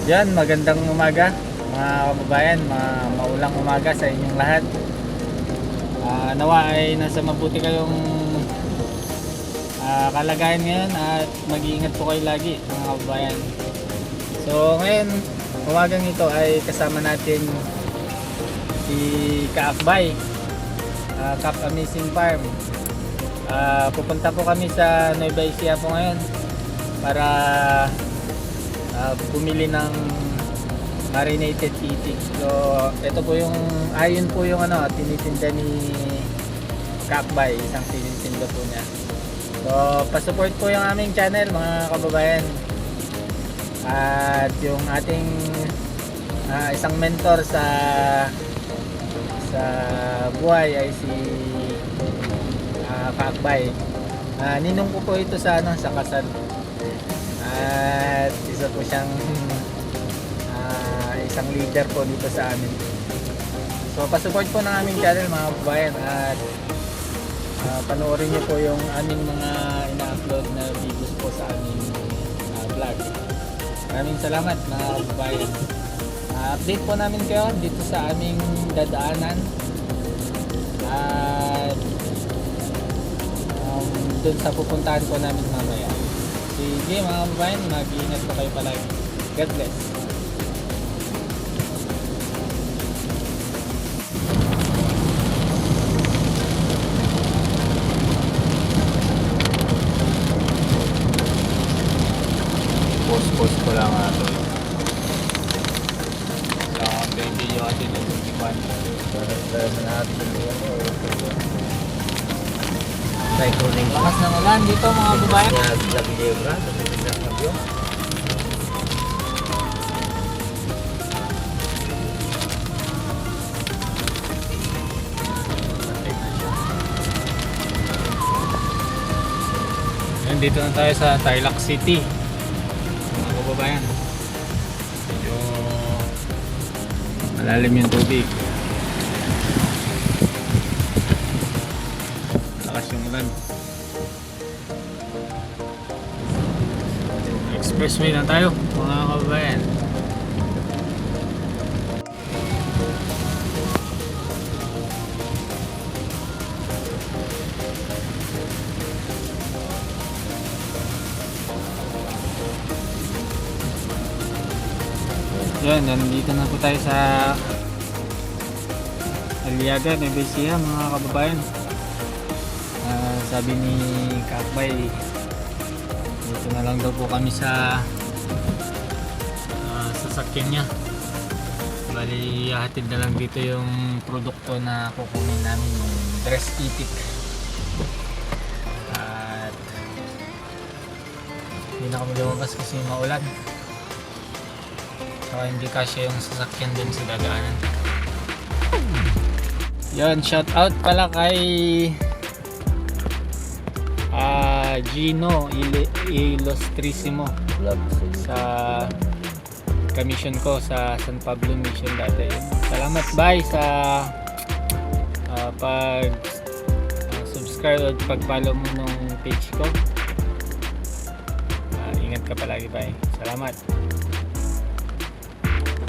Yan, magandang umaga mga kababayan, maulang umaga sa inyong lahat. Nawa ay nasa mabuti kayong kalagayan ngayon at mag-iingat po kayo lagi mga kababayan. So ngayon, umagang ito ay kasama natin si Kaakbay, Cap Amazing Farm. Pupunta po kami sa Nueva Ecija po ngayon para bumili ng marinated itik. So ito po yung ayun po yung tinitinda ni Kaakbay, isang tinitinda po niya. So pa-support po yung aming channel mga kababayan. At yung ating isang mentor sa buhay ay si Kaakbay. Ninong ko po ito sa kasal. At isa po siyang isang leader po dito sa amin. So pa-support po ng aming channel mga kababayan at panoorin niyo po yung aming mga ina-upload na videos po sa aming vlog. Maraming salamat mga kababayan. Update po namin kayo dito sa aming dadaanan at dun sa pupuntahan po namin mamaya. Sige mga kababayan, mag-iingat po kayo palagi. God bless. Post ko lang ito. Sa baby yung atin ng tukipan. Cycling. Lakas ng ulan dito mga kababayan. Dito na tayo sa Tarlac City mga kababayan. Medyo malalim yung tubig, lakas yung ulan. Expressway na tayo mga kababayan. Yan, nandito na po tayo sa Aliaga, Nueva Ecija mga kababayan. Sabi ni Kaakbay, dito na lang daw po kami sa sasakyan niya. Bali, hatid na lang dito yung produkto na kukunin namin, yung dress itik. At hindi na kami lumabas kasi maulan. Saka hindi kasya yung sasakyan dun sa dadaanan. Yan, shout out pala kay Gino Ilostrissimo sa commission ko sa San Pablo Mission dati. Salamat bye sa pag subscribe at pag-follow mo nung page ko. Ingat ka palagi bye. Salamat.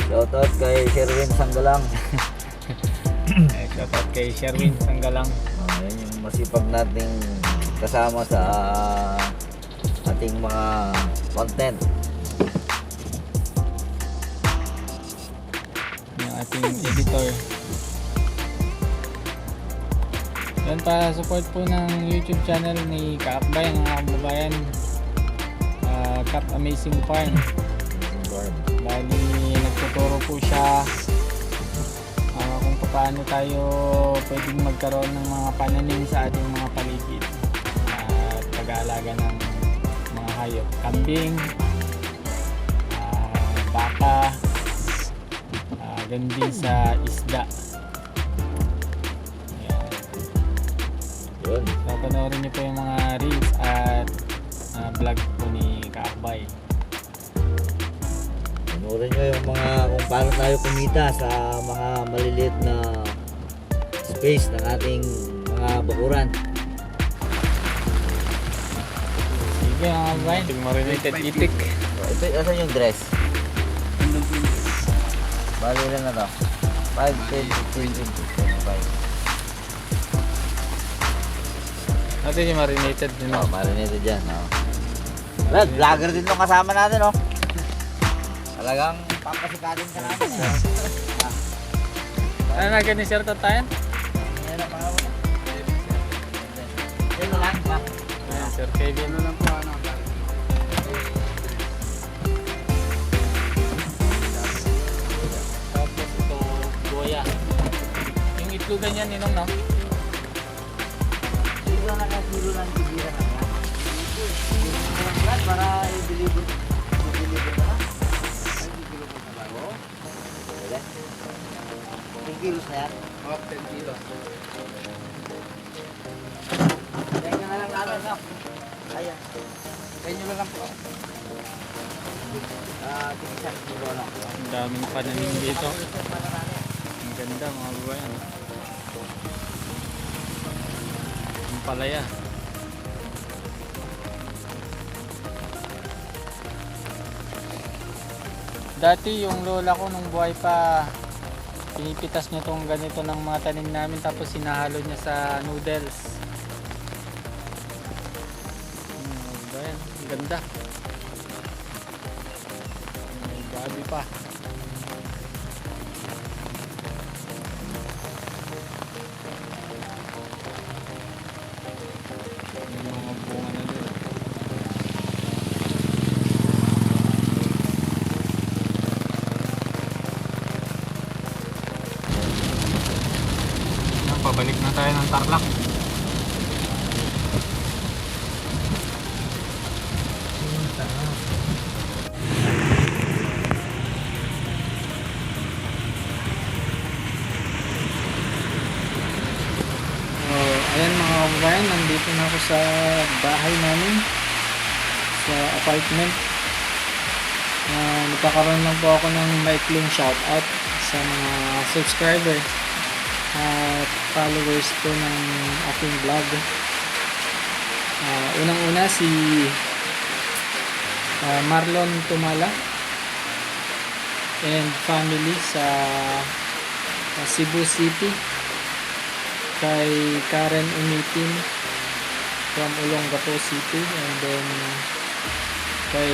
Shoutout kay Sherwin Sanggalang. Shoutout kay Sherwin Sanggalang. Yan yung masipag nating kasama sa ating mga content. Yung ating editor. Yan, pa support po ng YouTube channel ni Kaakbay mga kababayan. Cap Amazing Farm. Lagi nagtuturo po siya kung paano tayo pwedeng magkaroon ng mga pananim sa ating mga paligid at pag-aalaga ng mga hayop, kambing, baka, ganun din sa isda. Ayan. Yun. So, panoorin niyo po yung mga reels at vlog po ni Kaakbay. Panoorin nyo yung mga kung paano tayo kumita sa mga maliliit na space ng ating mga bakuran. Sige mga kababayan, yung marinated itik. Ito yung dress. Bali lang na to. 5, 10, 15, 20, 25. Natin yung marinated din. Oh, marinated dyan. Oh. Brad, vlogger din nung kasama natin, oh. Talagang pampasikatin ka natin. Ano na ganun sir tayo? Ayan ang pangalan mo. Yan na lang. Ayan, Sir Kevin. Ano lang po ano. Tapos ito, goya. Yung itlogan yan, ninong, no? Siguro na kilo lang tigira na yan. Brad, para i-deliver. I-deliver na lang. Oo. Pwede. 10 kilos na yan. Oh, 10 kilos. Kaya na lang natin, no? Ayan. Kaya nyo lang po. Tig-isang kilo lang. Ang daming pananim dito. Ang ganda mga babayan. Ang palaya. Dati yung lola ko nung buhay pa, pinipitas niya tong ganito ng mga tanim namin tapos sinahalo niya sa noodles. Bayan, ang ganda. May gabi pa. May mga bunga na din. Pabalik na tayo ng Tarlac. Ayan mga kababayan, nandito na ako sa bahay namin, sa apartment. Nagkakaroon lang po ako ng maikling shoutout sa mga subscriber at followers po ng aking vlog. Unang-una si Marlon Tumala and family sa Cebu City, kay Karen Umitin from Olongapo City, and then kay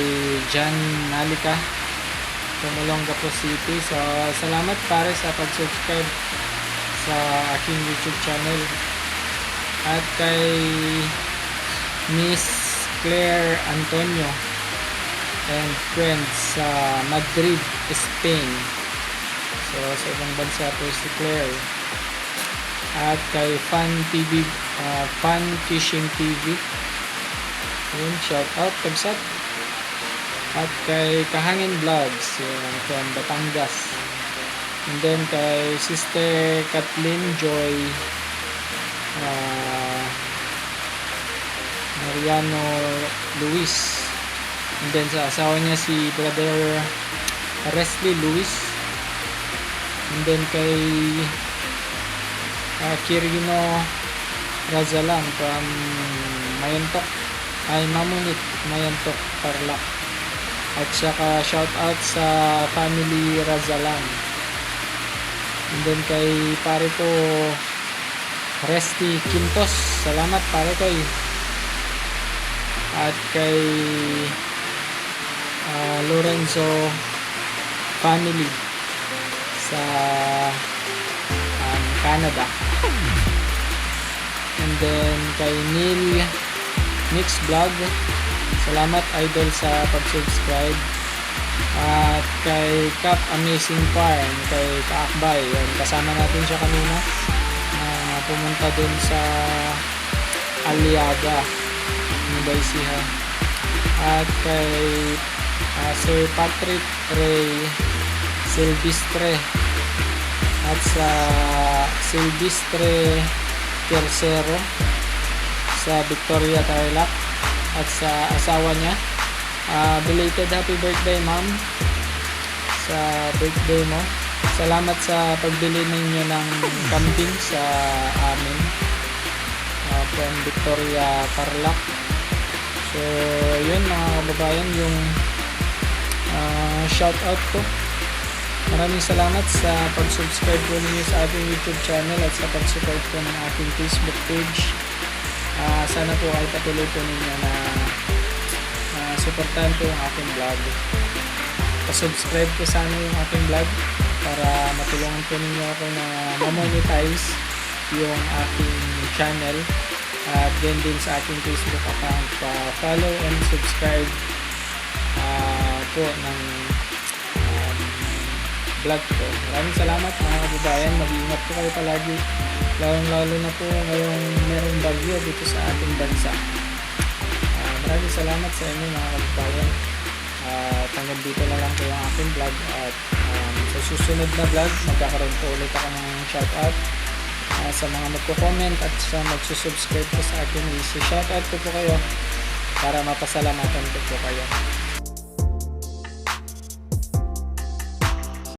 John Nalika from Olongapo City. So salamat pare sa pag-subscribe sa aking YouTube channel, at kay Miss Claire Antonio and friends sa Madrid, Spain. So sa ibang bansa po si Claire. At kay Fan TV, Fan Fishing TV, yun, shout out, tagsat. At kay Kahangin Vlogs, yun, from Batangas. And then kay Sister Kathleen Joy Mariano Luis. And then sa asawa niya si Brother Wesley Luis. And then kay Kirino Razalan from Mayantok, ay Mamunit, Mayantok, Tarlac. At saka shout out sa family Razalan. And then kay pare ko Resty Quintos, salamat pare ko. At kay Lorenzo family sa Canada. And then kay Neil Mix Vlog, salamat idol sa pag-subscribe. At kay Cap Amazing Farm, kay Kaakbay, yan, kasama natin siya kanina pumunta dun sa Aliaga, Nueva Ecija. At kay Sir Patrick Ray Silvestre, at sa Silvestre Tercero sa Victoria, Tarlac, at sa asawa niya, belated happy birthday ma'am, sa birthday mo. Salamat sa pagbili ninyo ng kambing sa amin, from Victoria, Tarlac. So yun mga kababayan, yung shout out ko. Maraming salamat sa pag-subscribe po ninyo sa ating YouTube channel at sa pag-support po ng ating Facebook page. Sana po ay patuloy po ninyo na supportahan po yung aking vlog. Pa-subscribe po sana yung aking vlog para matulungan po ninyo ako na ma-monetize yung aking channel. At then din sa aking Facebook account, follow and subscribe po ng vlog ko. Maraming salamat mga kababayan. Mag-iingat po kayo palagi. Lalo na po ngayong merong bagyo dito sa ating bansa. Maraming salamat sa inyo mga kababayan. Hanggang dito na lang po yung aking vlog. At sa susunod na vlog, magkakaroon po ulit ako ng shoutout. Sa mga magko-comment at sa magsusubscribe po sa akin, i-shoutout ko po kayo para mapasalamatan ko po kayo.